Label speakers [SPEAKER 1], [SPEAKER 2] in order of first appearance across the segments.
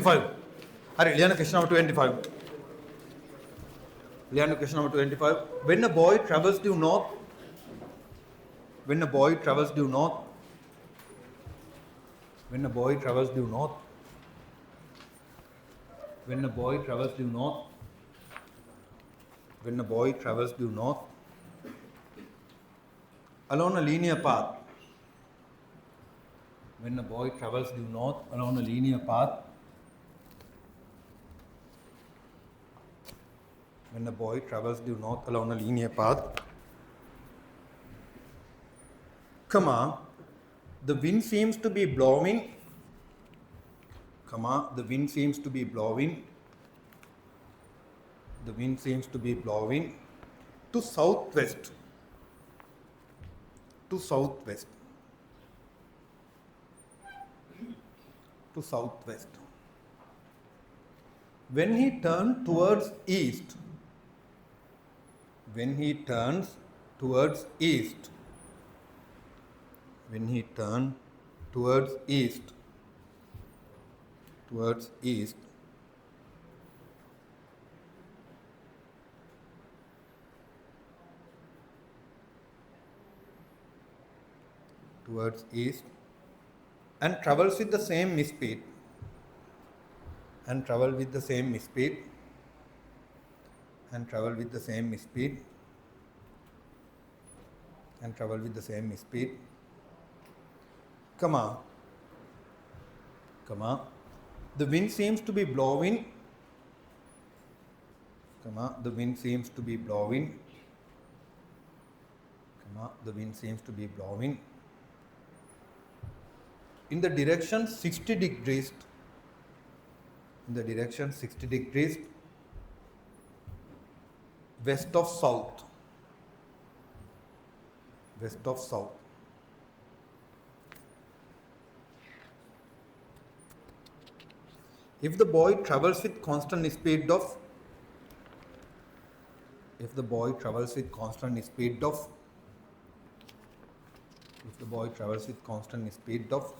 [SPEAKER 1] 25. Hurry, Liana, question number 25. Liana, question number 25. When a boy travels due north, when a boy travels due north, when a boy travels due north, when a boy travels due north, when a boy travels due north, along a linear path, when a boy travels due north along a linear path, when a boy travels due north along a linear path, comma, the wind seems to be blowing, comma, the wind seems to be blowing, the wind seems to be blowing to southwest, to southwest, to southwest. When he turned towards east, when he turns towards east, when he turned towards east, towards east, towards east, and travels with the same speed, and travel with the same speed, and travel with the same speed, and travel with the same speed, comma, comma, the wind seems to be blowing, comma, the wind seems to be blowing, comma, the wind seems to be blowing in the direction 60 degrees, in the direction 60 degrees west of south, west of south. If the boy travels with constant speed of, if the boy travels with constant speed of, if the boy travels with constant speed of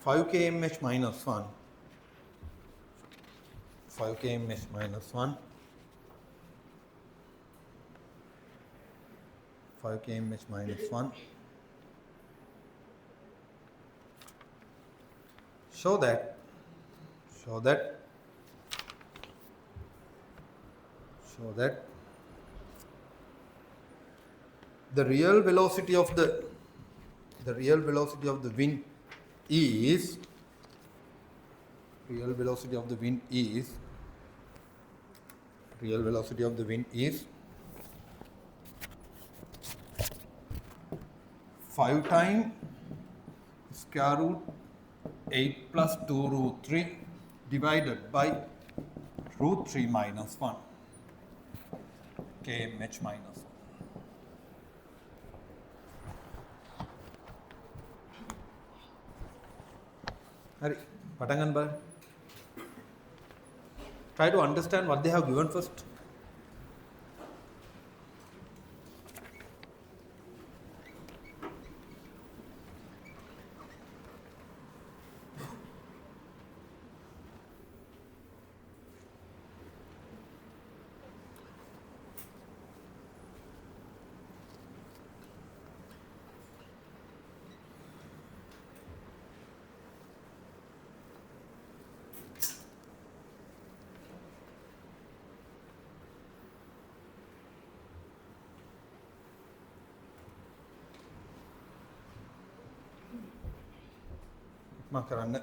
[SPEAKER 1] 5 km/h minus 1, 5 km/h minus 1, 5 km/h minus 1, show that, show that, show that the real velocity of the wind is, real velocity of the wind is, real velocity of the wind is 5 times square root 8 plus 2 root 3 divided by root 3 minus 1 kmh minus 1. Hurry, Patangan bar. Try to understand what they have given first. Makarana.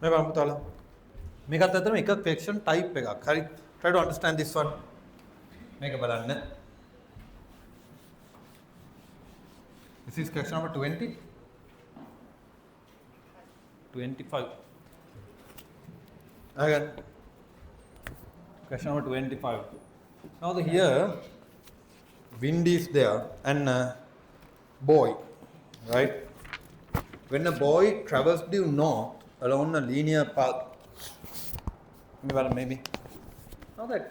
[SPEAKER 1] මේ බලමු පුතාලා. මේකත් අතරම එක question type එකක්. හරි. Try to understand this one. මේක බලන්න. This is question number 20. 25. Again. Question number 25. Now here wind is there and boy, right? When a boy travels due north along a linear path, maybe. Now that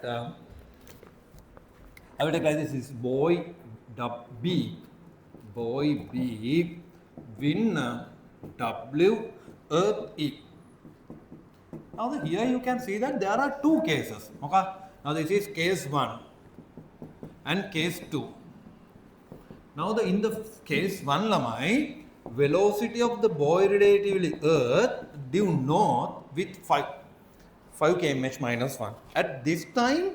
[SPEAKER 1] I will take like this is boy B, wind W, earth E. Now here you can see that there are two cases. Okay. Now this is case 1 and case 2. Now in the case 1 lamai, velocity of the boy relatively earth due north with 5 km minus 1. At this time,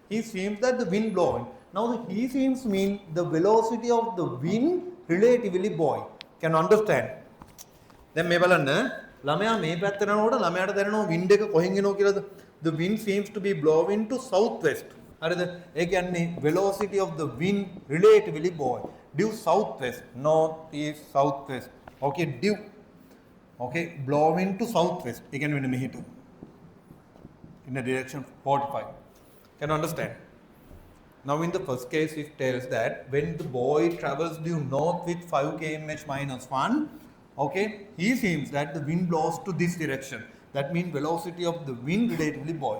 [SPEAKER 1] he seems that the wind blowing. Now he seems mean the velocity of the wind relatively boy. Can you understand? Then මේ බලන්න ළමයා මේ පැත්තට යනකොට ළමයාට දැනෙනවා wind එක කොහෙන් එනවා කියලාද? The wind seems to be blowing to southwest. හරිද? ඒ කියන්නේ velocity of the wind relatively boy. Due southwest, north, east, southwest. Okay, due. Okay, blowing to southwest. ඒ කියන්නේ මෙන්න මෙහෙට. In the direction 45. Can you understand? Now in the first case it tells that when the boy travels due north with 5 km minus 1, okay, he seems that the wind blows to this direction. That means velocity of the wind relatively boy.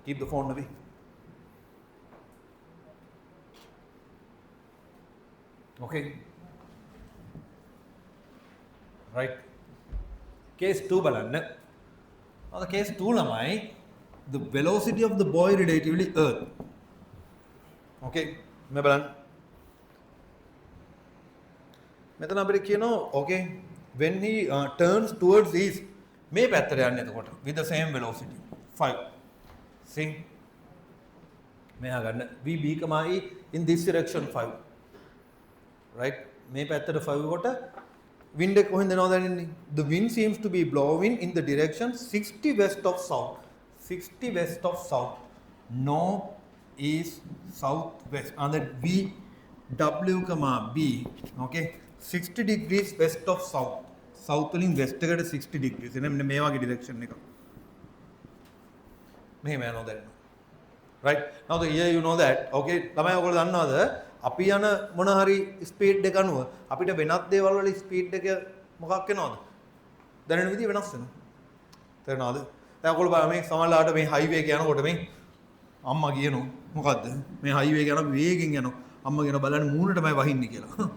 [SPEAKER 1] Keep the phone away. Okay. Right. Case 2 balanna. Now the case 2 lamai, the velocity of the boy relatively earth. Okay. Me balan. මෙතන අපිට කියනවා okay when he turns towards east මේ පැත්තට යන්නේ එතකොට with the same velocity 5. See මෙහා ගන්න v b, e in this direction 5. Right? මේ පැත්තට 5 කොට wind එක කොහෙන්ද එනවද දැනෙන්නේ? The wind seems to be blowing in the direction 60 west of south. 60 west of south. North, east, southwest. And that v w, b. Okay. 60 degrees west of south. South වලින් west එකට 60 degrees. එන මෙන්න මේ වගේ direction එක. මෙහෙම යනවා දැන්. Right? Now here you know that. Okay. ළමයි ඔයගොල්ලෝ දන්නවද? අපි යන මොන හරි ස්පීඩ් එක අනුව අපිට වෙනත් දේවල් වල ස්පීඩ් එක මොකක් වෙනවද? දැනෙන විදිහ වෙනස් වෙනවා. තේරෙනවද? දැන් ඔයගොල්ලෝ බලන්න මේ සමහරවිට මේ හයිවේ එක යනකොට මේ අම්මා කියනවා මොකද්ද? මේ හයිවේ එක යනකොට වේගෙන් යනවා. අම්මා කියනවා බලන්න මූණටමයි වහින්නේ කියලා.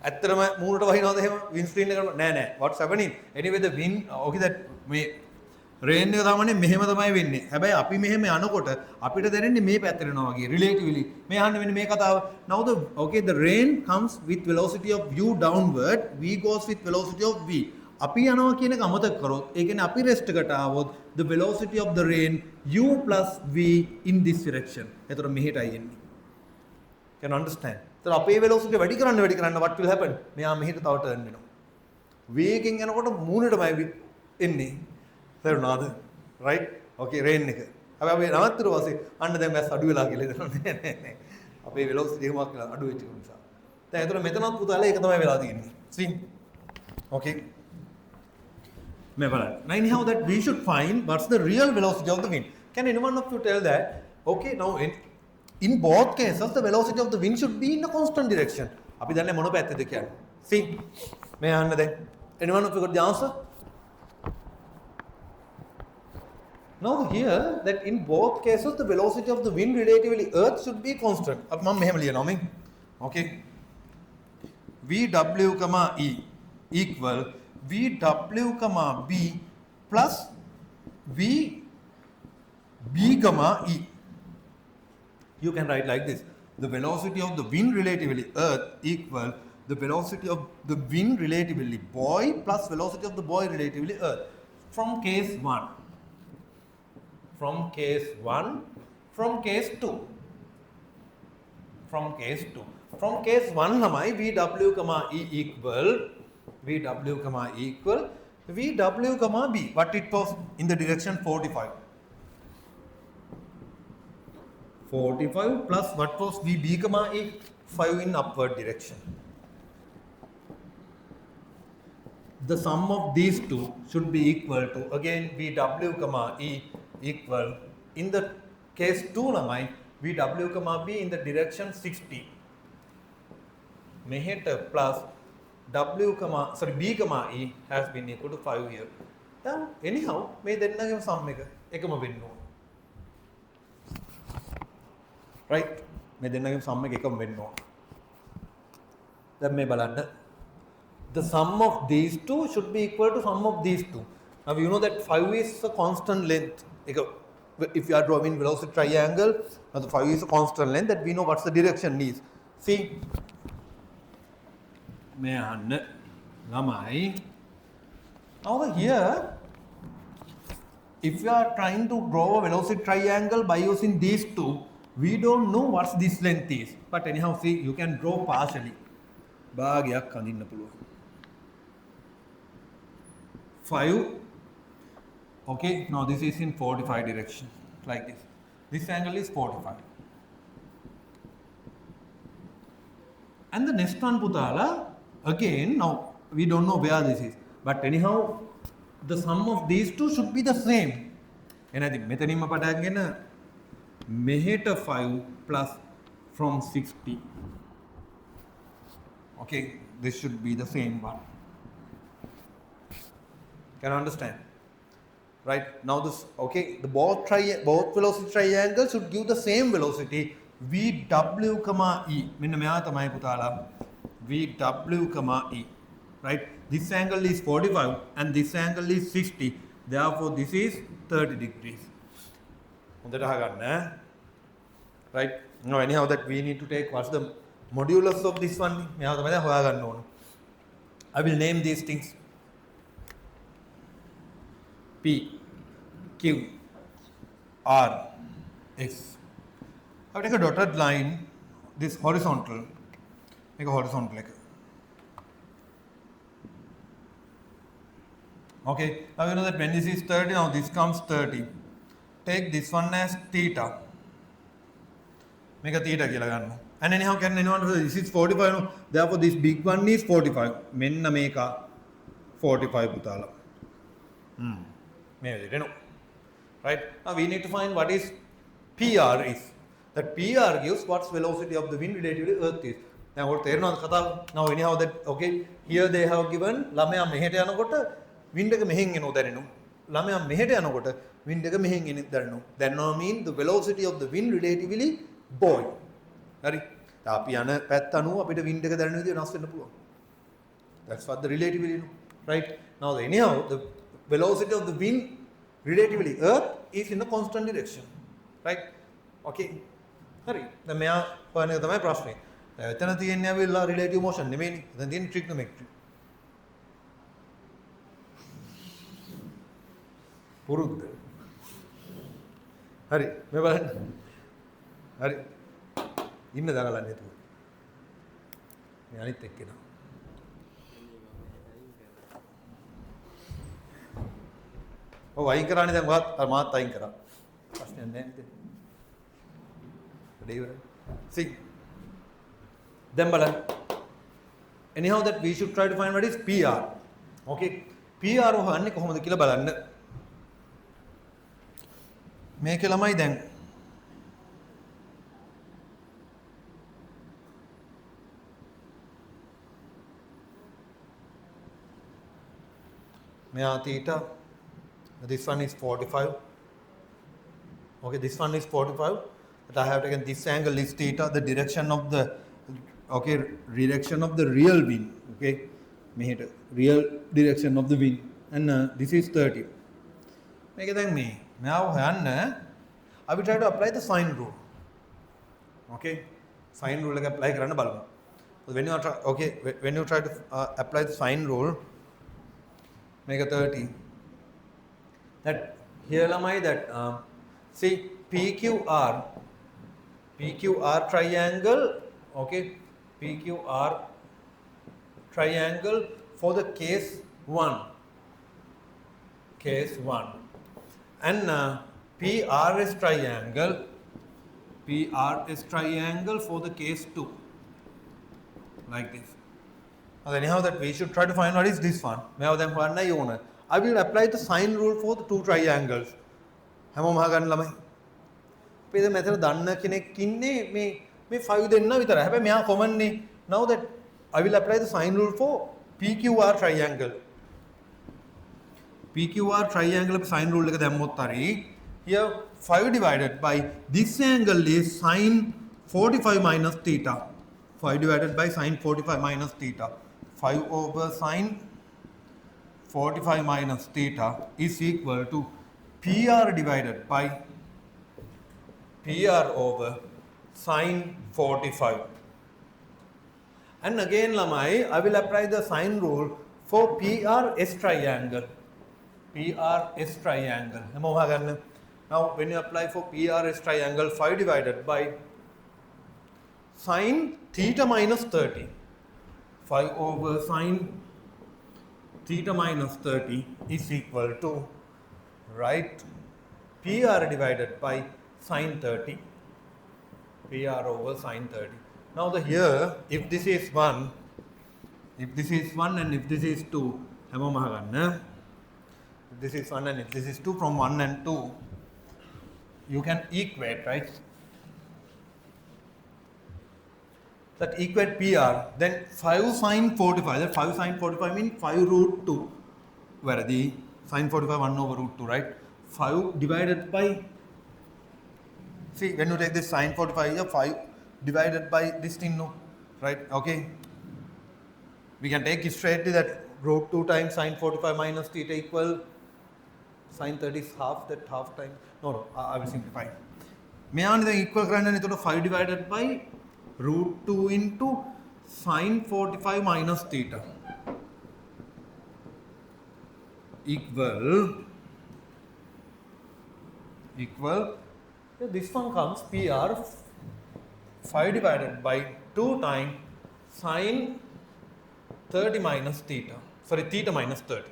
[SPEAKER 1] ඇත්තටම මූණට වහිනවද එහෙම වින් ස්ක්‍රීන් එකට නෑ what's happening anyway the wind okay that මේ රේන් එක තමයි මෙහෙම තමයි වෙන්නේ හැබැයි අපි මෙහෙම යනකොට අපිට දැනෙන්නේ මේ පැත්තට යනවා වගේ relatively මේ අහන්නේ මෙන්න මේ කතාව now the okay the rain comes with velocity of u downward v goes with velocity of v අපි යනවා කියන එක අමතක කරොත් ඒ කියන්නේ අපි rest එකට ආවොත් the velocity of the rain u plus v in this direction එතකොට මෙහෙටයි එන්නේ can understand तर අපේ velocity වැඩි කරන්න what will happen මෙයා මෙහෙට තව turn වෙනවා වේගෙන් යනකොට මූණටමයි එන්නේ තේරුණාද right okay rain එක හැබැයි අපි නවත්තර වාසේ අන්න දැන් මැස් අඩු වෙලා කියලා හිතනවා නෑ අපේ velocity එක මොකක් කියලා අඩු වෙච්ච නිසා දැන් ඒතර මෙතනත් පුතාලා ඒක තමයි වෙලා තියෙන්නේ see okay මේ බලන්න now anyhow that we should find what's the real velocity of the wind can anyone of you tell that okay now in both cases the velocity of the wind should be in a constant direction අපි දන්නේ මොන පැත්තද කියන්නේ see මේ අහන්න දැන් anyone of you got the answer now here that in both cases the velocity of the wind relatively earth should be constant अब මම මෙහෙම ලියනවා මේ okay vw, e equal vw, b plus vb, e you can write like this the velocity of the wind relatively earth equal the velocity of the wind relatively boy plus velocity of the boy relatively earth from case 1 from case 1 from case 2 from case 2 from case 1 lamai vw, e equal VW comma B, what it was in the direction 45. 45 plus what was VB comma A, 5 in upward direction. The sum of these two should be equal to, again, VW comma E equal, in the case 2 lamai, VW comma B in the direction 60. Mehet plus W comma, sorry, B comma E has been equal to 5 here. Anyhow, may dennagema sum ekama wenna ඕන. Right? මේ දෙන්නගේම sum එක එකම වෙන්න ඕන. දැන් මේ බලන්න. The sum of these two should be equal to sum of these two. Now you know that 5 is a constant length. If you are drawing velocity triangle, now the 5 is a constant length, that we know what's the direction is. See, මේ අහන්න ළමයි. Now here, if you are trying to draw a velocity triangle by using these two, we don't know what this length is. But anyhow, see, you can draw partially. භාගයක් අඳින්න පුළුවන්. 5. Okay, now this is in 45 direction, like this. This angle is 45. And the next one, Putala, again, now we don't know where this is. But anyhow, the sum of these two should be the same. And I think මෙතනින්ම පටන් ගෙන මෙහෙට 5 plus from 60. Okay, this should be the same one. Can you understand? Right? Now this, okay, the both velocity triangles should give the same velocity, VW comma E. මෙන්න මෙයා තමයි පුතාලා VW comma E. Right? This angle is 45 and this angle is 60. Therefore, this is 30 degrees. හොඳට අහගන්න. Right? Now anyhow that we need to take what's the modulus of this one. මෙයා තමයි දැන් හොයාගන්න ඕන. I will name these things. P, Q, R, X. I will take a dotted line, this horizontal, make a horizontal like. Okay, now you know that when this is 30, now this comes 30. Take this one as theta. Make a theta කියලා ගන්න. And anyhow, can anyone say this is 45? No? Therefore, this big one is 45. මෙන්න මේක 45 පුතාලා. මේ විදිහට නෝ. Right? Now we need to find what is PR is. That PR gives what's velocity of the wind relative to earth is. දැන් ඔයාලට තේරෙනවද කතාව? Now anyhow that, okay, here they have given ළමයා මෙහෙට යනකොට wind එක මෙහෙන් එනවා දැනෙනවා. ළමයා මෙහෙට යනකොට wind එක මෙහෙන් එන දැනෙනවා. That now mean the velocity of the wind relatively boy. හරි. අපි යන පැත්ත අනුව අපිට wind එක දැනෙන විදිහ වෙනස් වෙන්න පුළුවන්. That's what the relativity know. Right? Now anyhow the velocity of the wind relatively earth is in a constant direction. Right? Okay. හරි. දැන් මෙයා හොයන එක තමයි ප්‍රශ්නේ. දැන් එතන තියෙන්නේ ඇවිල්ලා relative motion නෙමෙයිනේ. දැන් තියෙන්නේ trigonometry. පුරුද්ද. හරි. මේ බලන්න. හරි. ඉන්න දාගලන්න එතකොට. මේ අනිත් එක්කෙනා. ඔව් අයින් කරානේ දැන් මාත් අයින් කරා. ප්‍රශ්නයක් නැහැ නේද? වැඩේ ඉවරයි. See. දැන් බලන්න. Anyhow that we should try to find what is PR. Okay. PR හොයන්නේ කොහොමද කියලා බලන්න. මේක ළමයි දැන් මෙයා theta, this one is 45. Okay, this one is 45. But I have taken this angle is theta, the direction of the, okay, direction of the real wind. Okay, real direction of the wind, and this is 30. Make it me. Now I will try to apply the sine rule. Okay, sine rule apply කරන්න බලමු. So when you are when you try to apply the sine rule, make a 30. That here lamai that see PQR triangle. Okay, PQR triangle for the case 1. case 1. And PRS triangle for the case 2. Like this. Now anyhow that we should try to find what is this one. I will apply the sine rule for the two triangles. හැමෝම අහගන්න ළමයි. අපි දැන් මෙතන දන්න කෙනෙක් ඉන්නේ මේ 5 දෙන්න විතරයි. හැබැයි මෙයා common නේ. Now that I will apply the sine rule for PQR triangle. PQR triangle අපි sine rule එක දැම්මොත් හරි here 5 divided by this angle is sine 45 minus theta. 5 divided by sine 45 minus theta. 5 over sine 45 minus theta is equal to PR divided by PR over sine 45. And again lamai, I will apply the sine rule for PRS triangle. PRS triangle. Now when you apply for PRS triangle, 5 divided by sine theta minus 30. 5 over sine theta minus 30 is equal to, right, PR divided by sine 30. PR over sine 30. Now here, if this is 1 and if this is 2, if this is 1 and if this is 2, from 1 and 2, you can equate, right? That equate PR, then 5 sine 45, that 5 sine 45 means 5 root 2, where the sine 45 1 over root 2, right? 5 divided by, see when you take this sine 45 here, 5 divided by this thing, no, right? Okay, we can take it straightly that root 2 times sine 45 minus theta equal sine 30 is half, that half time. No, I will simplify. මෙයානේ දැන් equal කරන්න එතකොට 5 divided by root 2 into sine 45 minus theta equal this one comes PR 5 divided by 2 times sine 30 minus theta, sorry, theta minus 30.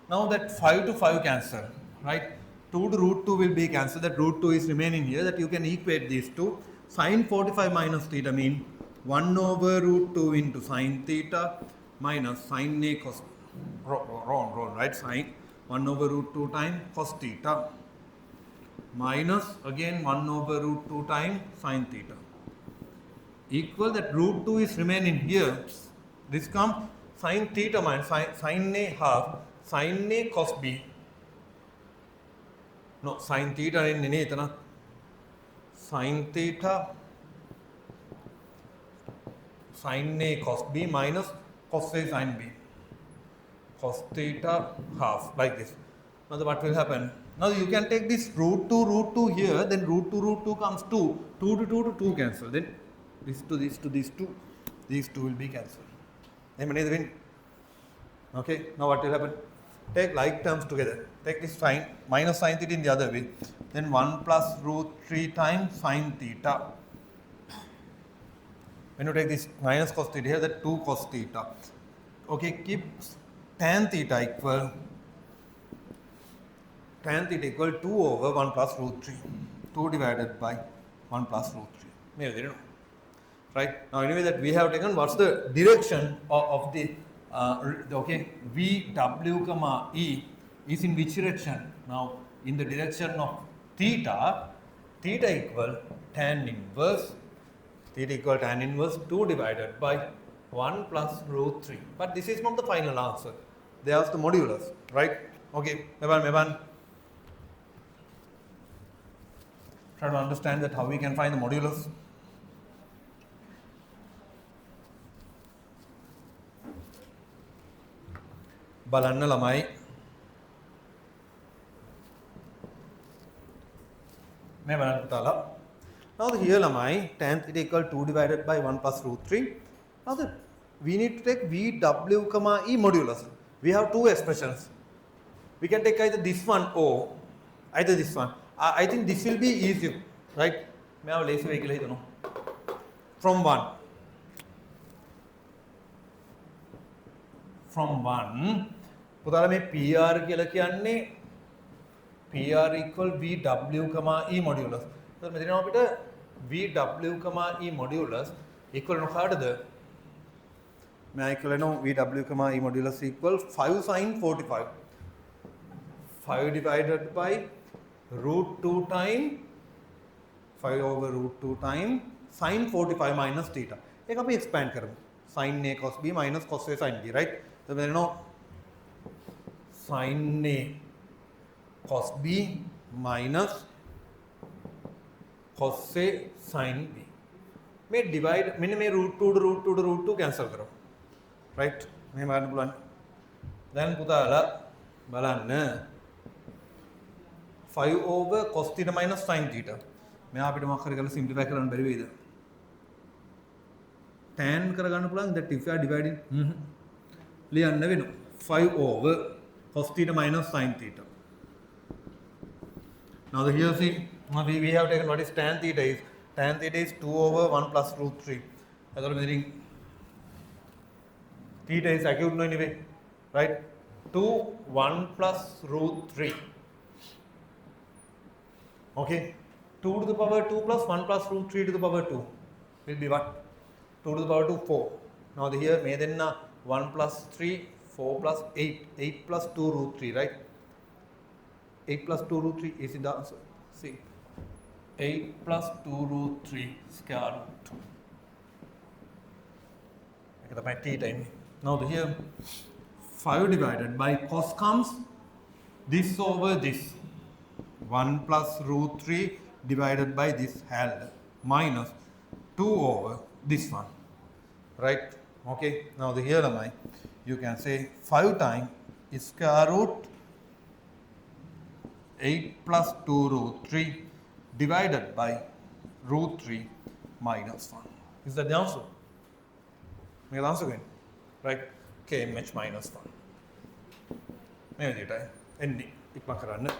[SPEAKER 1] Now that 5 to 5 cancel, right? 2 to root 2 will be cancelled, that root 2 is remaining here, that you can equate these two. Sine 45 minus theta mean 1 over root 2 into sine theta minus sine a cos, wrong, right? Sine 1 over root 2 times cos theta minus again 1 over root 2 times sine theta equal that root 2 is remaining here. This comes sine theta minus sine a half sine a cos b. No, sine theta in itana sine theta sine a cos b minus cos a sine b. Cos theta half, like this. Now what will happen? Now you can take this root 2 here, then root 2 comes 2. 2 to 2 cancel. Then this to this to these two. These two will be cancelled. Okay, now what will happen? Take like terms together. Take this sine minus sine theta in the other way. Then 1 plus root 3 times sine theta. When you take this minus cos theta here, that 2 cos theta. Okay, keep tan theta equal 2 over 1 plus root 3. 2 divided by 1 plus root 3. Maybe, right? Now anyway that we have taken, what's the direction of the okay, VW comma E is in which direction? Now in the direction of theta equal tan inverse 2 divided by 1 plus root 3. But this is not the final answer. They ask the modulus, right? Okay, Meban. Try to understand that how we can find the modulus. බලන්න ළමයි මේ බලන්න පුතාලා. Now here ළමයි tan theta equal 2 divided by 1 plus root 3. Now that we need to take VW comma E modulus. We have two expressions. We can take either this one or either this one. I think this will be easier, right? मैं अब Lesi vehicle ही दोनों. From 1. පුතාලා මේ PR කියලා කියන්නේ PR equal VW, E modulus. එතකොට මෙතන අපිට VW, E modulus equal නොකාටද? मैं equal no VW, E modulus equal 5 sin 45. 5 divided by root 2 time 5 over root 2 time sin 45 minus theta. एक अभी expand करूँ sin A cos B minus cos A sin B, right? तो मेरे no sin A cos B minus cos A sin B. मैं divide मैंने root 2 cancel करो, right? मैं मारने बुलान then पुता अला Balan 5 over cos theta minus sin theta. मैं आप इधर मार्कर करके simplify करने बड़ी भी इधर tan කරගන්න පුළුවන් that if you are dividing ලියන්න වෙනවා 5 over cos theta minus sin theta. Now the here see we have taken what is tan theta is. Tan theta is 2 over 1 plus root 3. එතකොට මෙතනින් theta is acute no anyway, right? 2 1 plus root 3. Okay, 2 to the power 2 plus 1 plus root 3 to the power 2 will be what? 2 to the power 2 4. Now the here may then 1 plus 3 4 plus 8 8 plus 2 root 3, right? 8 plus 2 root 3 is in the answer. See, 8 plus 2 root 3 square root. Look at my t time. Now the here 5 divided by cos comes this over this 1 plus root 3 divided by this held minus 2 over this one, right? Okay, now the here am I, you can say 5 times square root 8 plus 2 root 3 divided by root 3 minus 1. Is that the answer? Make the answer again, right? KMH minus 1. Maybe that time ending ikma karanna.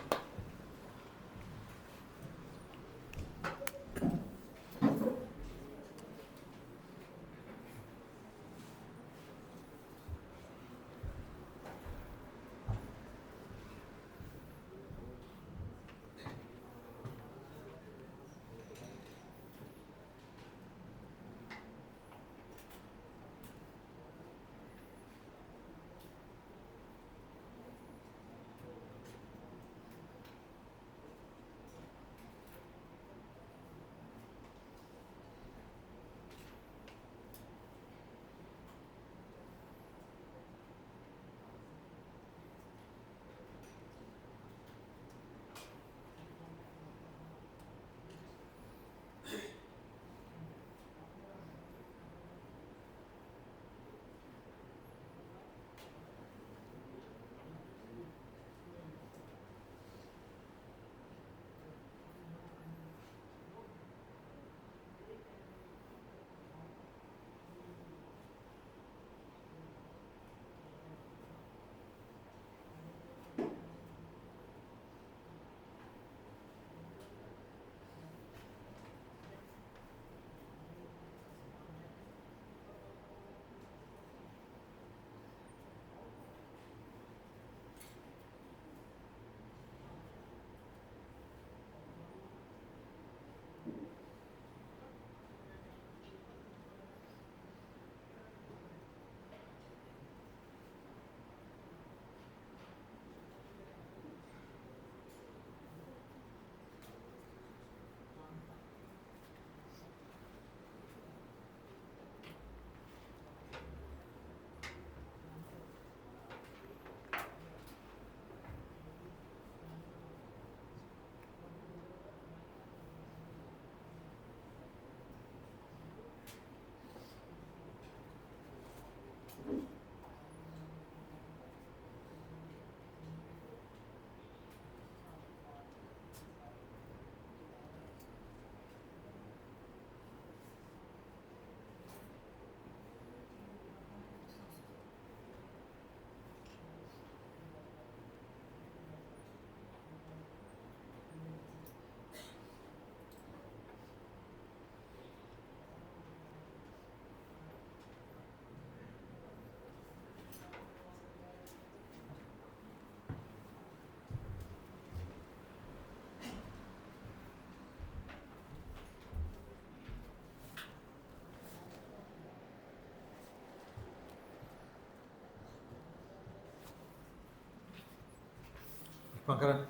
[SPEAKER 1] ඉක්මන් කරන්න.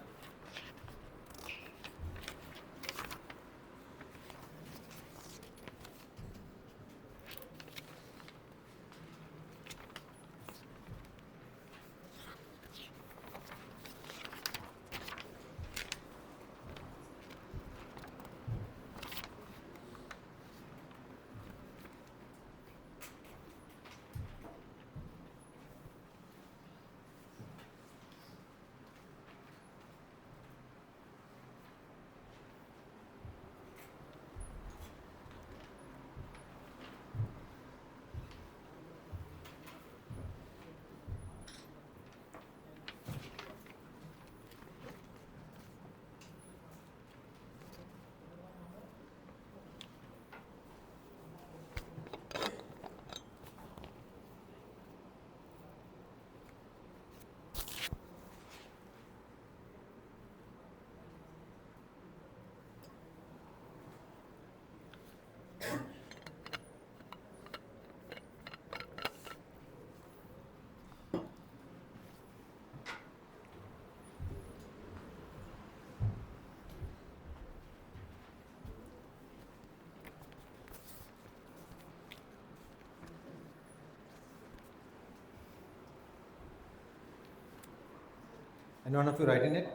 [SPEAKER 1] Anyone of you writing it?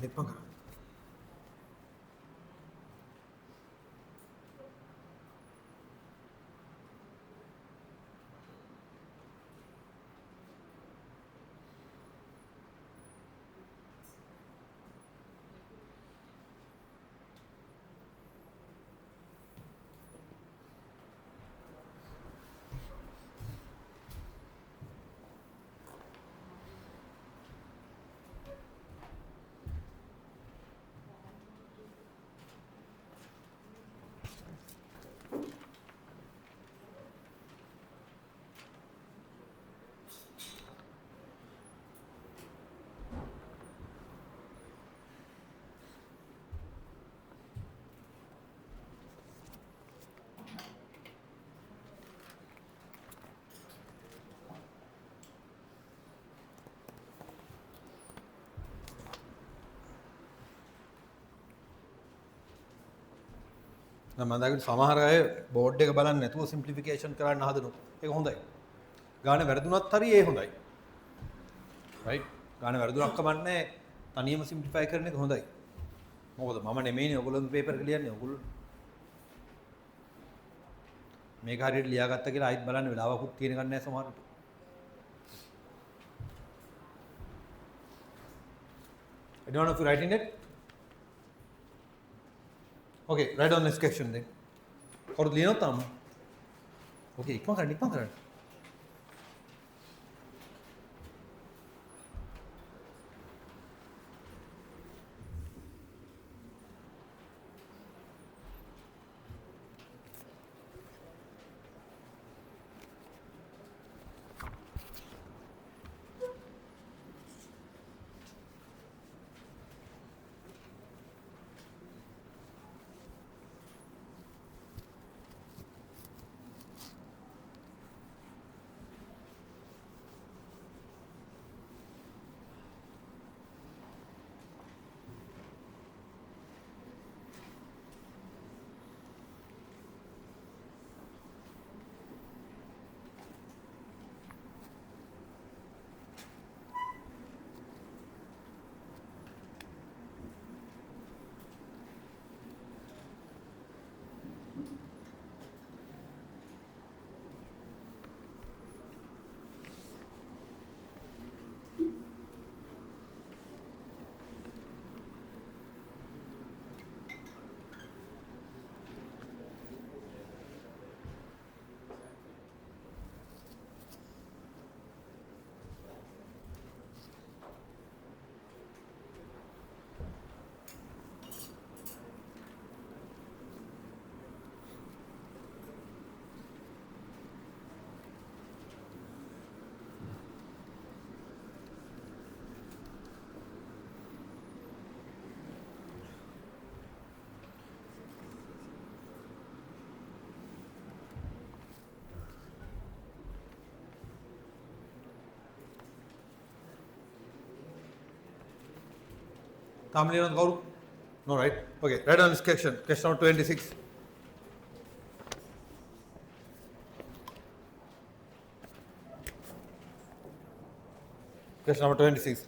[SPEAKER 1] ඉක්මන් කරන්න. මම දැන් සමහර අය board එක බලන්නේ නැතුව සිම්ප්ලිෆිකේෂන් කරන්න හදනවා. ඒක හොඳයි. ගාන වැරදුනත් හරි ඒ හොඳයි. රයිට්. ගාන වැරදුනක් කමන්නේ තනියම සිම්ප්ලිෆයි කරන එක හොඳයි. මොකද මම නෙමෙයිනේ ඔයගොල්ලෝ පේපර් එක ලියන්නේ. ඔයගොල්ලෝ මේක හරියට ලියාගත්ත කියලා ආයිත් බලන්න වෙලාවකුත් තියෙන ගන්න නැහැ සමහරට. I don't know if you're writing it. Okay, write down this question then. Or ලියන තාම. Okay, ඉක්මන් කරන්න. Tamil Gauru? No, right? Okay, right on this question. Question number 26. Question number 26.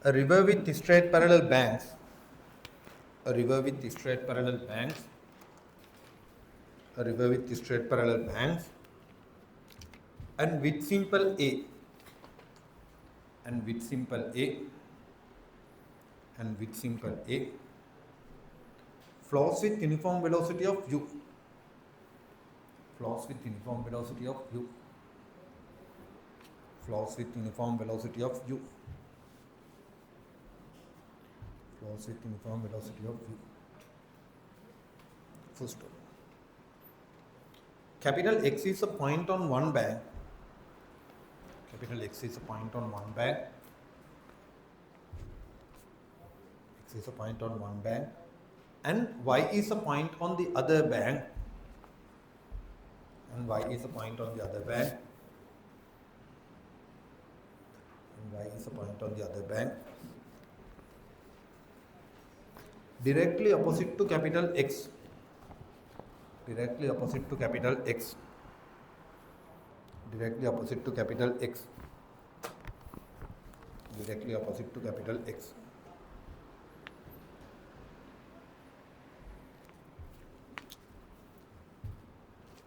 [SPEAKER 1] A river with straight parallel banks. A river with straight parallel banks. A river with straight parallel banks. And with simple A. And with simple A. And with simple A. Flows with uniform velocity of u. Flows with uniform velocity of u. Flows with uniform velocity of u. Flows with uniform velocity of u. Full stop. Capital X is a point on one bank. Capital X is a point on one bank. X is a point on one bank. And Y is a point on the other bank. And Y is a point on the other bank. And Y is a point on the other bank. Directly opposite to capital X. Directly opposite to capital X. Directly opposite to capital X. Directly opposite to capital X.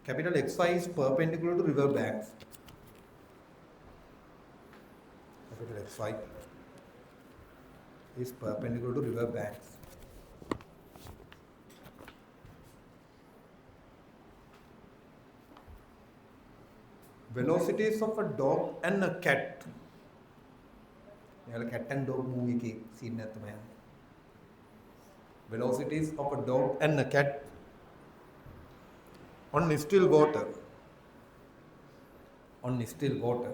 [SPEAKER 1] Capital XY is perpendicular to river banks. Capital XY is perpendicular to river banks. Velocities of a dog and a cat. Cat and dog movie ke scene hai tumhe. Velocities of a dog and a cat on still water. On still water.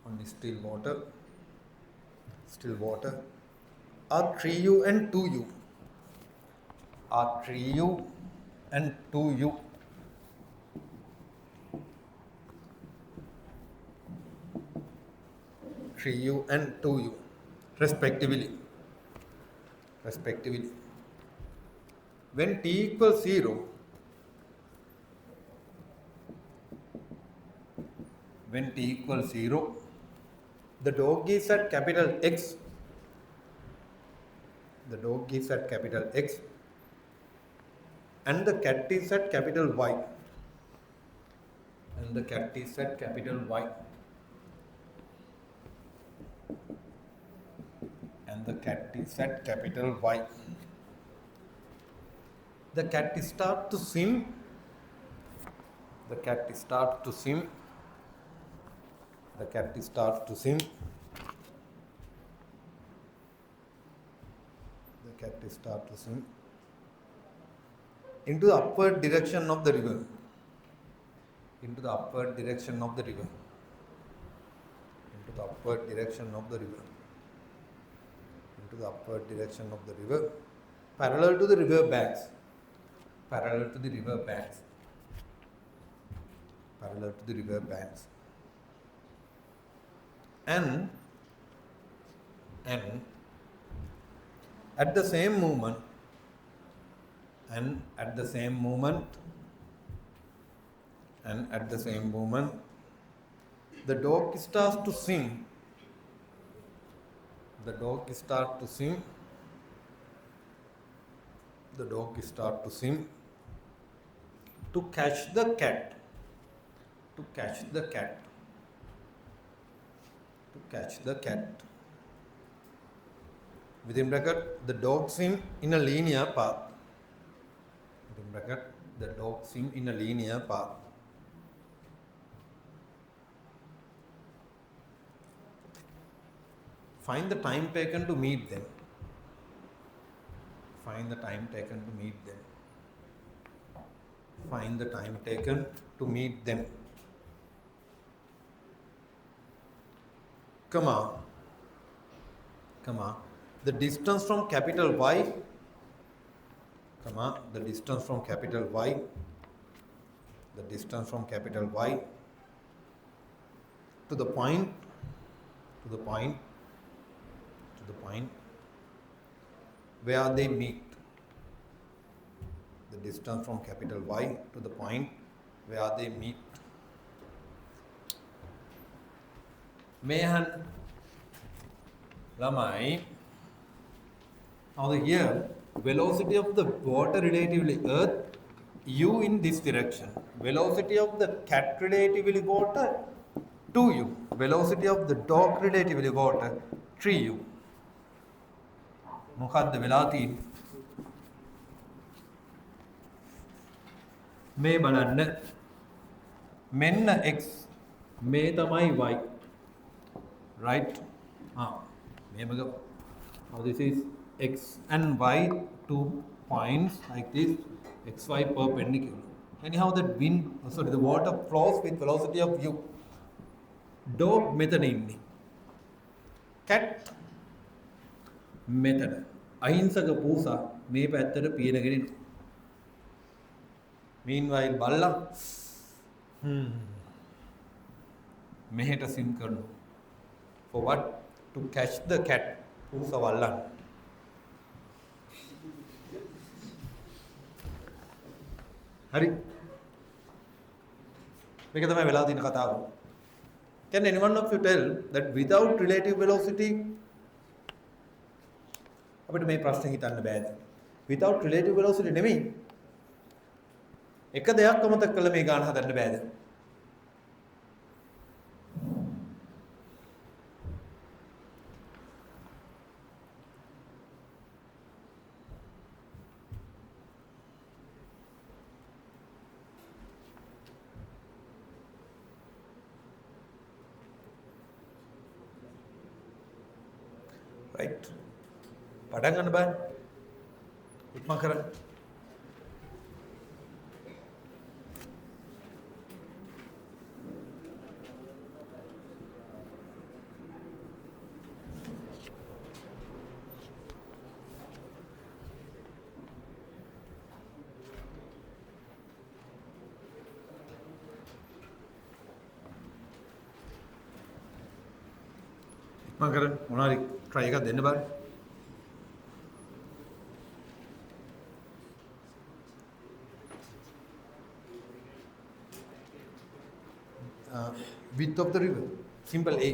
[SPEAKER 1] On still water. Still water. Are 3u and 2u. Are 3u and 2u. 3u and 2u respectively. When t equals 0, when t equals 0, the dog is at capital X. The dog is at capital X. And the cat is at capital Y. And the cat is at capital Y. And the cat is at capital Y. The cat starts to swim. The cat starts to swim. The cat starts to swim. The cat starts to swim into the upward direction of the river. Into the upward direction of the river. Into the upward direction of the river. Into the upward direction of the river, parallel to the river banks. Parallel to the river banks. Parallel to the river banks. And at the same moment, the dog starts to swim. The dog starts to swim. The dog starts to swim to catch the cat. To catch the cat. To catch the cat. Within bracket, the dog swim in a linear path. Within bracket, the dog swim in a linear path. Find the time taken to meet them. Find the time taken to meet them. Find the time taken to meet them. Comma. The distance from capital Y. Comma. The distance from capital Y. The distance from capital Y to the point. To the point. To the point where they meet. The distance from capital Y to the point where they meet. Mehan Lamai. Now here, velocity of the water relatively earth, u in this direction. Velocity of the cat relatively water, 2u. Velocity of the dog relatively water, 3u. මොකද්ද වෙලා තියෙන්නේ? මේ බලන්න මෙන්න x මේ තමයි y, right? මේක now this is x and y, 2 points like this, xy perpendicular. Anyhow that wind, the water flows with velocity of u. Dog මෙතන ඉන්නේ, cat මෙතන, අහිංසක පූසා මේ පැත්තට පියනගෙන ඉන්නවා. Meanwhile බල්ලා මෙහෙට සිම් කරනවා. For what? To catch the cat. පූසා වල්ලන්න. හරි. මේක තමයි වෙලා තියෙන කතාව. Can anyone of you tell that without relative velocity අපිට මේ ප්‍රශ්නේ හිතන්න බෑද? Without relative velocity නෙමෙයි. එක දෙයක් අමතක කළා මේ ගාන හදන්න බෑද? Right? පටන් ගන්න බෑ. ඉක්මන් කරන්න. ඉක්මන් කරන්න. මොනවාරි try එකක් දෙන්න බෑ. Width of the river, simple A.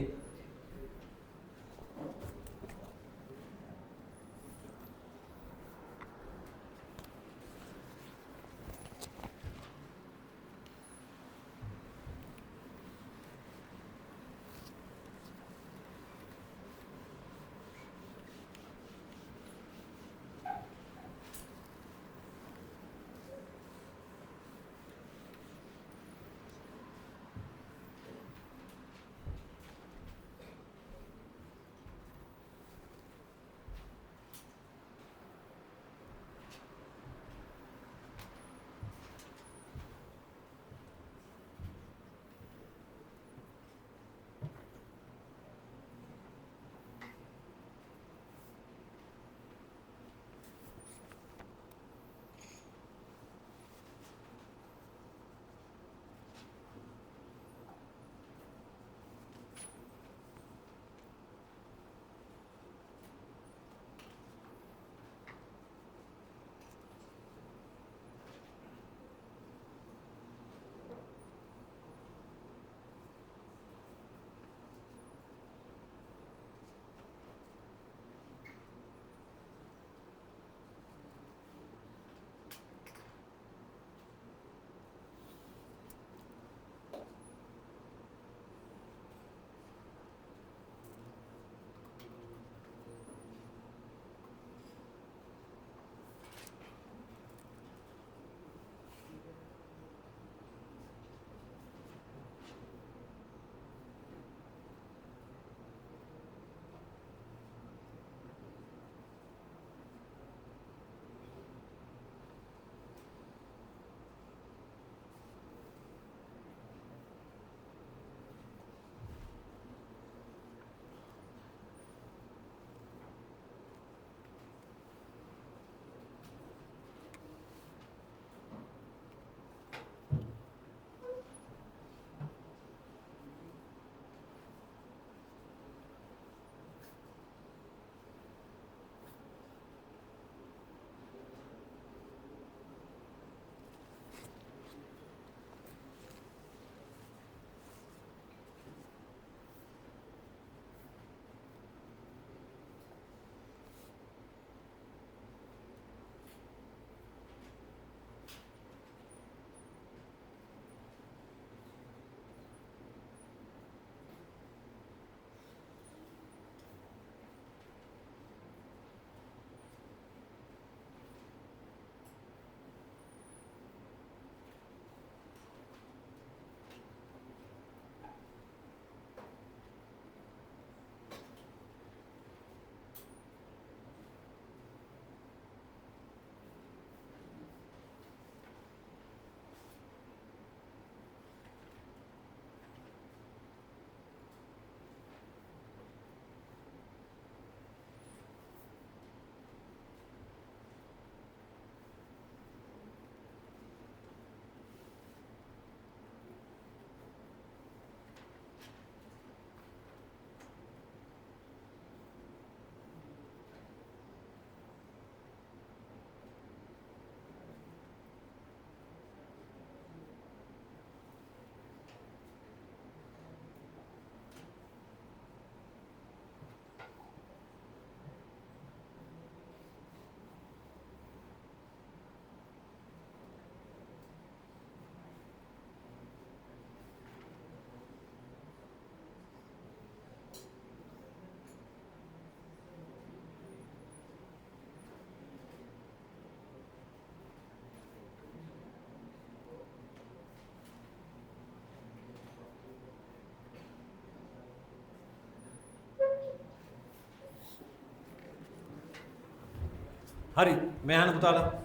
[SPEAKER 1] Hari, may I have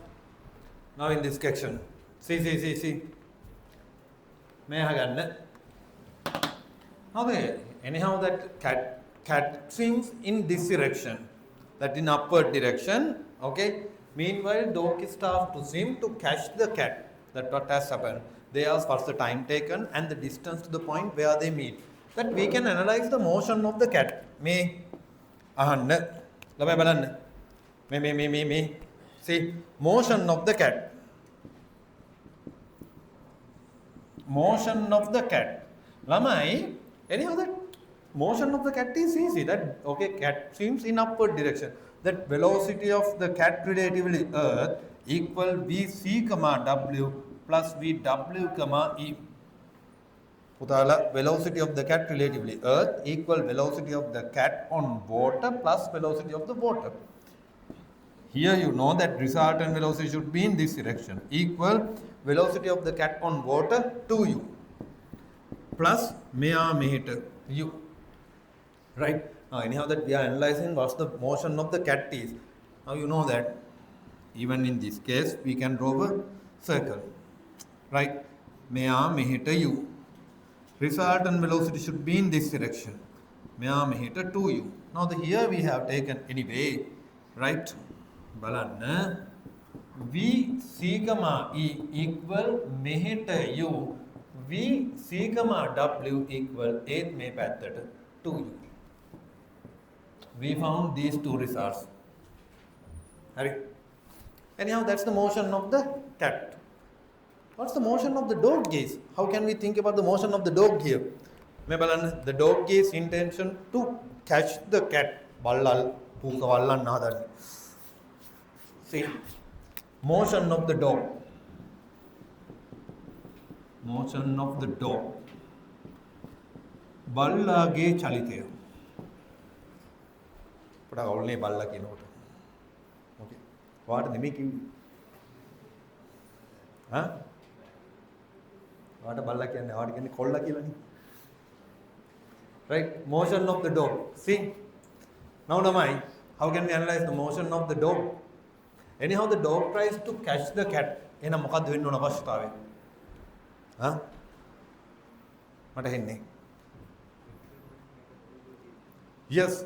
[SPEAKER 1] now in this section. See. May I have now anyhow that cat swims in this direction, that in upward direction. Okay. Meanwhile, dog is staffed to swim to catch the cat. That what has happened. They ask what's the time taken and the distance to the point where they meet. That we can analyze the motion of the cat. Me. Ahanna. Lamai balanna. Me. See, motion of the cat. Motion of the cat. Lamai, anyhow that motion of the cat is easy. That okay, cat swims in upward direction. That velocity of the cat relatively earth equal vc comma w plus vw comma e. Putala, velocity of the cat relatively earth equal velocity of the cat on water plus velocity of the water. Here you know that resultant velocity should be in this direction, equal velocity of the cat on water 2u plus meter u. Right? Now anyhow that we are analyzing what's the motion of the cat is. Now you know that even in this case we can draw a circle. Right? Meter u. Resultant velocity should be in this direction. Meter 2u. Now here we have taken anyway, right? Balanna v c comma e equal meter u, v c comma w equal 8 me pattata 2u. We found these two results. Anyhow, that's the motion of the cat. What's the motion of the dog is? How can we think about the motion of the dog here? The dog is intention to catch the cat. See, motion of the dog. Motion of the dog. Ballage chalitaya. But only balla ki note. Okay. What the make you? Huh? What a balla ki and what can kolla ki lani? Right? Motion of the dog. See? Now Namai, how can we analyze the motion of the dog? Anyhow, the dog tries to catch the cat. Ena මොකද්ද වෙන්න ඕන අවශ්‍යතාවය? Huh? මට හෙන්නේ. Yes,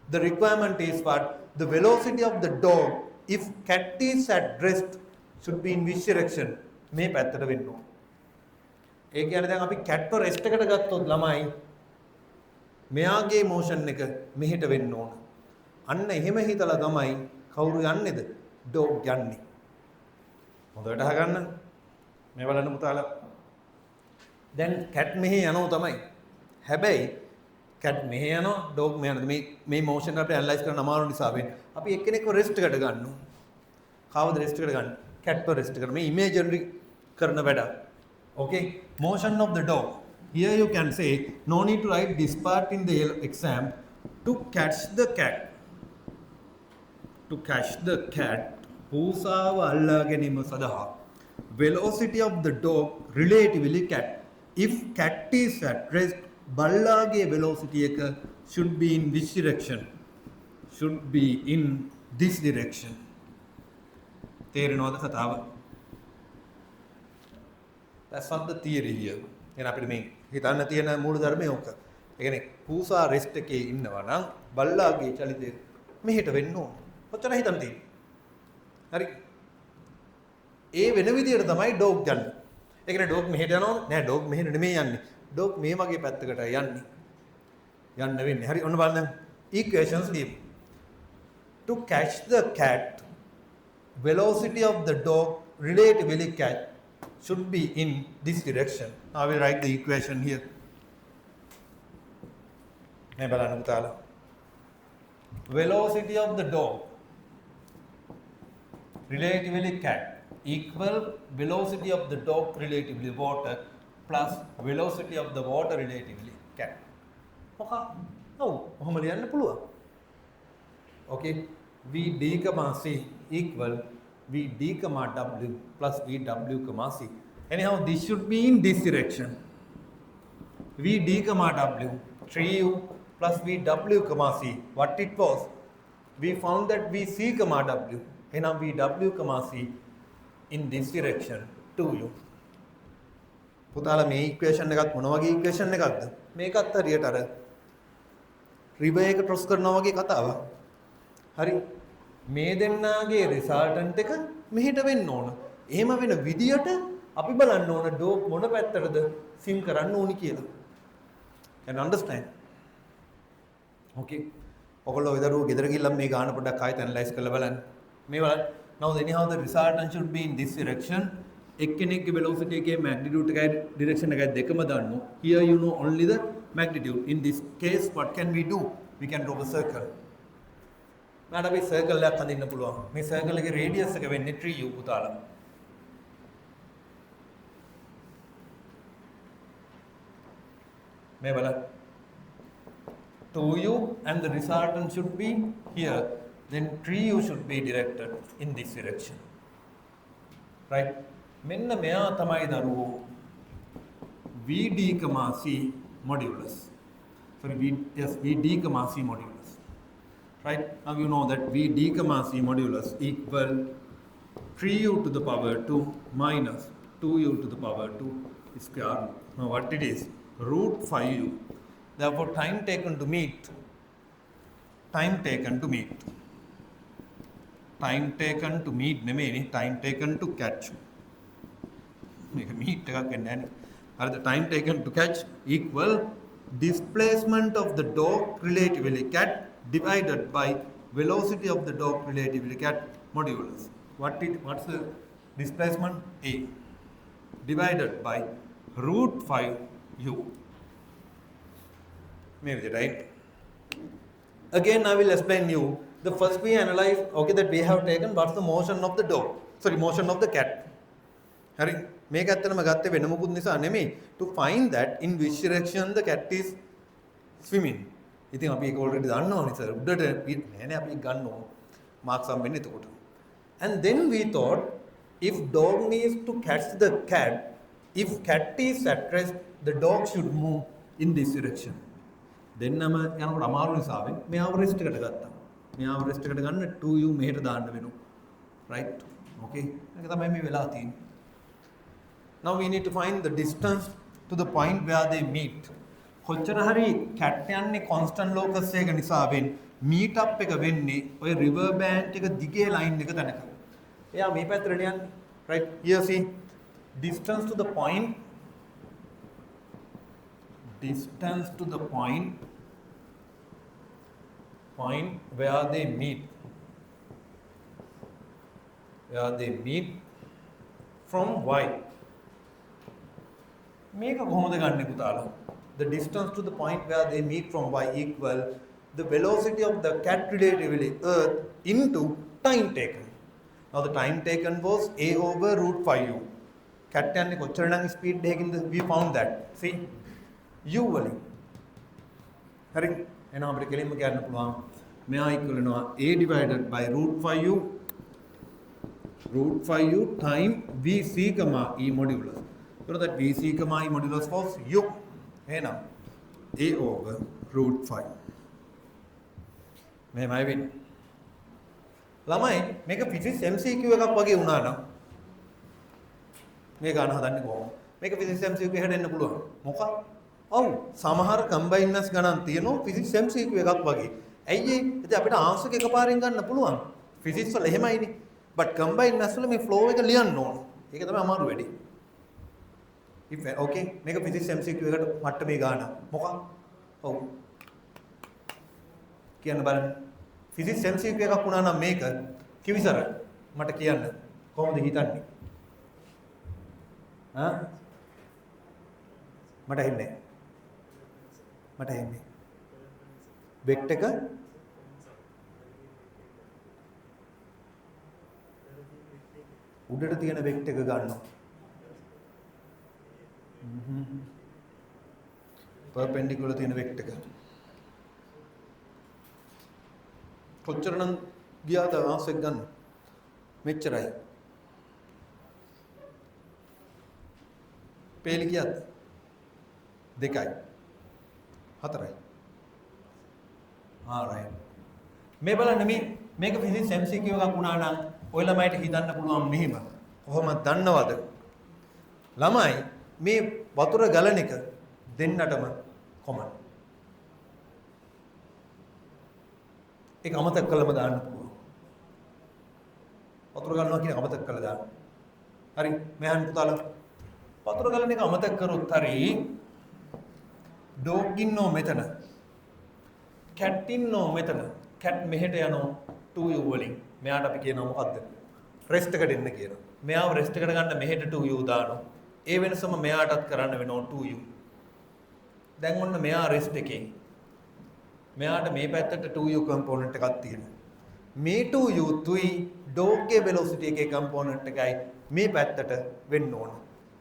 [SPEAKER 1] the requirement is what? The velocity of the dog, if cat is at rest, should be in which direction? මේ පැත්තට වෙන්න ඕන. ඒ කියන්නේ දැන් අපි cat rest එකට ගත්තොත් ළමයි මෙයාගේ motion එක මෙහෙට වෙන්න ඕන. අන්න එහෙම හිතලා තමයි කවුරු යන්නේද? Dog යන්නේ. හොඳට අහගන්න. මේ බලන්න පුතාලා. දැන් cat මෙහෙ යනවා තමයි. හැබැයි cat මෙහෙ යනවා, dog මෙහෙ යනවා. මේ motion අපිට analyze කරන්න අමාරු නිසා වෙන්නේ. අපි එක්කෙනෙක්ව rest එකට ගන්නවා. කවුද rest එකට ගන්න? cat rest එකට. මේ imaginary කරන වැඩ. Okay? Motion of the dog. Here you can say, no need to write this part in the exam. To catch the cat. To catch the cat, පූසාව අල්ලා ගැනීම සඳහා velocity of the dog relatively cat. If cat is at rest, බල්ලාගේ velocity එක should be in which direction? Should be in this direction. තේරෙනවද කතාව? That's not the theory here. එහෙනම් අපිට මේ හිතන්න තියෙන මූලධර්මය ඕක. ඒ කියන්නේ පූසා rest එකේ ඉන්නවා නම් බල්ලාගේ චලිතය මෙහෙට වෙන්න ඕන. ඔච්චර හිතන්න තියෙන්නේ. හරි. ඒ වෙන විදියට තමයි ඩොග් යන්නේ. ඒ කියන්නේ ඩොග් මෙහෙට යනවා නෑ ඩොග් මෙහෙට නෙමෙයි යන්නේ. ඩොග් මේ වගේ පැත්තකට යන්නේ. යන්න වෙන්නේ. හරි ඔන්න බලන්න. Equations ලියමු. To catch the cat, velocity of the dog relatively cat should be in this direction. I will write the equation here. මේ බලන්න පුතාලා. Velocity of the dog relatively cat equal velocity of the dog relatively water plus velocity of the water relatively cat. මොකක්? ඔව් ඔහොම ලියන්න පුළුවන්. Okay, Vd, C equal Vd, W plus Vw, C. Anyhow, this should be in this direction. Vd, W, 3u plus Vw, C. What it was? We found that Vc, W එහෙනම් VW, C in this direction 2u. පුතාලා මේ equation එකත් මොන වගේ equation එකක්ද? මේකත් හරියට අර රිවර් එක ක්‍රොස් කරනවා වගේ කතාවක්. හරි. මේ දෙන්නාගේ රිසල්ටන්ට් එක මෙහෙට වෙන්න ඕන. එහෙම වෙන විදියට අපි බලන්න ඕන ඩෝග් මොන පැත්තටද සිම් කරන්න ඕනි කියලා. Can you understand? Okay. ඔයගොල්ලෝ විතරුව ගෙදර ගිහිල්ලා මේ ගාන පොඩ්ඩක් ආයෙත් ඇනලයිස් කරලා බලන්න. මේ බලන්න. Now anyhow the resultant should be in this direction. එක්කෙනෙක්ගේ velocity එකේ magnitude එකයි direction එකයි දෙකම දන්නෝ. Here you know only the magnitude. In this case what can we do? We can draw a circle. මට අපි circle එකක් හදින්න පුළුවන්. මේ circle එකේ radius එක වෙන්නේ 3u පුතාලා. මේ බලන්න. 2u and the resultant should be here. Then 3u should be directed in this direction. Right? මෙන්න මෙයා තමයි දරුවෝ VD, C modulus. Sorry, VD, C modulus. Right? Now you know that VD, C modulus equal 3u to the power 2 minus 2u to the power 2 square root. Now what it is? Root 5u. Therefore time taken to meet. Time taken to meet නෙමෙයි, time taken to catch. මේක meet එකක් වෙන්නේ නැහැ. හරිද? Time taken to catch equal displacement of the dog relatively cat divided by velocity of the dog relatively cat modulus. What's the displacement? A divided by root 5u. Maybe right? Again I will explain you. The first we analyze, okay, that we have taken what's the motion of the dog. Sorry, motion of the cat. Hari, මේක ඇත්තටම ගත්තේ වෙන මොකුත් නිසා නෙමෙයි. To find that in which direction the cat is swimming. ඉතින් අපි ඒක already දන්නවනේ sir. උඩට නෑනේ අපි ගන්න ඕන. marks හම්බෙන්නේ එතකොට. And then we thought if dog needs to catch the cat, if cat is at rest, the dog should move in this direction. දෙන්නම යනකොට අමාරු නිසාවෙන් මෙයාව rest එකට ගත්තා. මෙයාව rest එකට ගන්න 2u මෙහෙට දාන්න වෙනවා. Right? Okay. ඒක තමයි මේ වෙලා තියෙන්නේ. Now we need to find the distance to the point where they meet. කොච්චර හරි cat යන්නේ constant locus එක නිසාවෙන් meet up එක වෙන්නේ ඔය river bank එක දිගේ line එක තැනක. එයා මේ පැත්තට යන්නේ. Right? Here see distance to the point where they meet from y. මේක කොහොමද ගන්නෙ පුතාලා? The distance to the point where they meet from y equal the velocity of the cat relatively earth into time taken. Now the time taken was a over root 5u. cat යන්නේ කොච්චර නම් speed එකකින්ද? We found that. See? u වලින්. හරි. එහෙනම් අපිට කෙලින්ම කියන්න පුළුවන් මෙයා equal වෙනවා a divided by root 5u time vc, e modulus. So that vc, e modulus was u. එහෙනම් a over root 5. මෙහෙමයි වෙන්නේ. ළමයි මේක physics MCQ එකක් වගේ වුණා නම් මේ ගන්න හදන්නේ කොහොමද? මේක physics MCQ එකට එන්න පුළුවන්. මොකක්? ඔව් සමහර කම්බයිනර්ස් ගණන් තියෙනවා physics MCQ එකක් වගේ. ඇයි ඒ? ඉතින් අපිට ආන්සර් එක එකපාරින් ගන්න පුළුවන්. physics වල එහෙමයිනේ. but කම්බයිනර්ස් වල මේ flow එක ලියන්න ඕන. ඒක තමයි අමාරු වැඩේ. if okay මේක physics MCQ එකට මට්ටමේ ගාන. මොකක්? ඔව්. කියන්න බලන්න. physics MCQ එකක් වුණා නම් මේක කිවිසර මට කියන්න. කොහොමද හිතන්නේ? මට එන්නේ වෙක්ටර් එක උඩට තියෙන වෙක්ටර් එක ගන්නවා. perpendicular තියෙන වෙක්ටර් එක. කොච්චර නම් ගියාද ආන්සර් එක ගන්න? මෙච්චරයි. පේලි කියද්ද? 2යි 4යි. alright. මේ බලන්න මේක physics MCQ එකක් වුණා නම් ඔය ළමයිට හිතන්න පුළුවන් මෙහෙම. කොහොමද දන්නවද? ළමයි මේ වතුර ගලන එක දෙන්නටම කොමන්. ඒක අමතක කළම දාන්න පුළුවන්. වතුර ගලනවා කියන අමතක කළා දාන්න. හරි මෙහන් පුතාලා වතුර ගලන එක අමතක කරොත් හරි ඩොග් ඉන්නෝ මෙතන. කැට් ඉන්නෝ මෙතන. කැට් මෙහෙට යනවා 2u වලින්. මෙයාට අපි කියනවා මොකද්ද? රෙස්ට් එකට එන්න කියනවා. මෙයාව රෙස්ට් එකට ගන්න මෙහෙට 2u දානවා. ඒ වෙනසම මෙයාටත් කරන්න වෙනවා 2u. දැන් ඔන්න මෙයා රෙස්ට් එකේ. මෙයාට මේ පැත්තට 2u කම්පොනන්ට් එකක් තියෙනවා. මේ 2u තුයි ඩොග් ගේ වෙලොසිටි එකේ කම්පොනන්ට් එකයි මේ පැත්තට වෙන්න ඕන.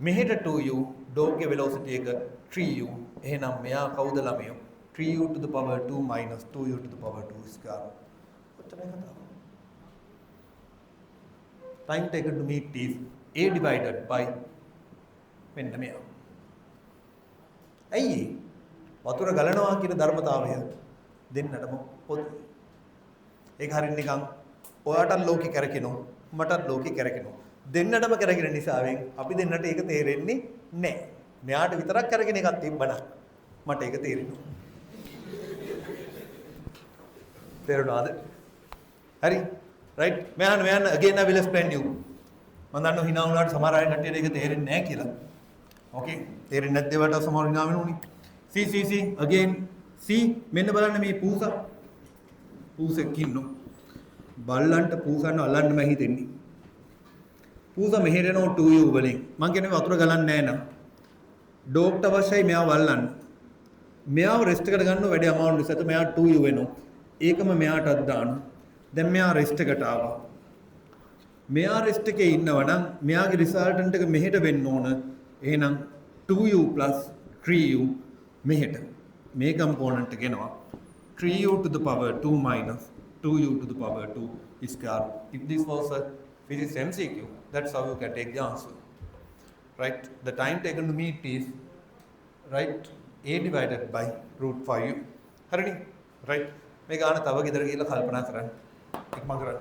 [SPEAKER 1] මෙහෙට 2u ඩොග් ගේ වෙලොසිටි එක 3u. එහෙනම් මෙයා කවුද ළමයෝ? 3u to the power 2 minus 2u to the power 2 square. ඔච්චරයි කතාව. Time taken to meet is a divided by මෙන්න මෙයා. ඇයි වතුර ගලනවා කියන ධර්මතාවය දෙන්නටම පොදුයි. ඒක හරිය නිකන් ඔයාටත් ලෝකේ කරකිනවා මටත් ලෝකේ කරකිනවා. දෙන්නටම කරගෙන නිසාවෙන් අපි දෙන්නට ඒක තේරෙන්නේ නැහැ. මෙයාට විතරක් කරගෙන එකක් තිබ්බනම් මට ඒක තේරෙනවා. තේරුණාද? හරි. right මෙහන again I will explain you. මම දන්නවා hina වුණාට සමහර අය කට්ටියට ඒක තේරෙන්නේ නැහැ කියලා. okay තේරෙන්නේ නැද්ද ඒවට සමහර hina වෙනුනේ. see again see මෙන්න බලන්න මේ පූසෙක් ඉන්නෝ. බල්ලන්ට පූසන්න අල්ලන්න මම හිතෙන්නේ. පූස මෙහෙට එනවා 2u වලින්. මං කියන්නේ වතුර ගලන්නේ නැහැ නං. ඩොග්ට අවශ්‍යයි මෙයාව අල්ලන්න. මෙයාව රෙස්ට් එකට ගන්නව වැඩි අමාරු නිසා මෙයා 2u වෙනවා. ඒකම මෙයාටත් දාන්න. දැන් මෙයා රෙස්ට් එකට ආවා. මෙයා රෙස්ට් එකේ ඉන්නවා නම් මෙයාගේ රිසල්ටන්ට් එක මෙහෙට වෙන්න ඕන. එහෙනම් 2u 3u මෙහෙට. මේ කම්පොනන්ට් එක එනවා 3u to the power 2 minus 2u to the power 2 square. If this was a physics MCQ, that's how you can take the answer. Right? The time taken to meet is right a divided by root 5u. හරිනේ? right? මේ ගාන තව ගෙදර ගිහලා කල්පනා කරන්න. ඉක්මන් කරන්න.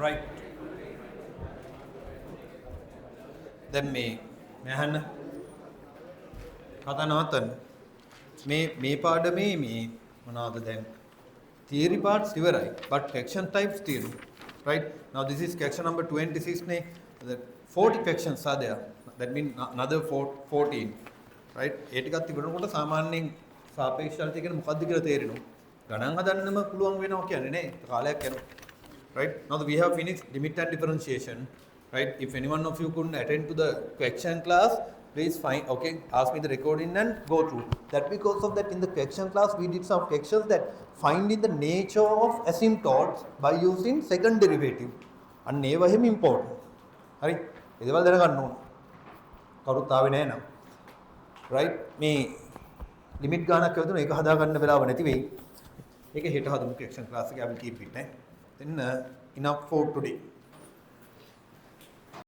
[SPEAKER 1] right දැන් මේ මහන්න කතා නවත්තන්න මේ පාඩමේ මේ මොනවාද දැන් theory parts ඉවරයි but question types තියෙනවා right now this is question number 26 නේ the 40 questions are there that mean another 14 right ඒ ටිකක් තිබුණකොට සාමාන්‍යයෙන් සාපේක්ෂතාවය කියන්නේ මොකක්ද කියලා තේරෙනවා ගණන් හදන්නම පුළුවන් වෙනවා කියන්නේ නේ කාලයක් යනවා right now we have finished limit and differentiation right if anyone of you couldn't attend to the question class please find okay ask me the recording and go through that because of that in the question class we did some questions that finding the nature of asymptotes by using second derivative and ඒව එහෙම important හරි ඒ දේවල් දැනගන්න ඕන කවුරුත් ආවේ නැහැ නම් right මේ limit ගානක් කියවදුන ඒක හදා ගන්න වෙලාව නැති වෙයි ඒක හෙට හදමු question class එකේ I will keep it then enough for today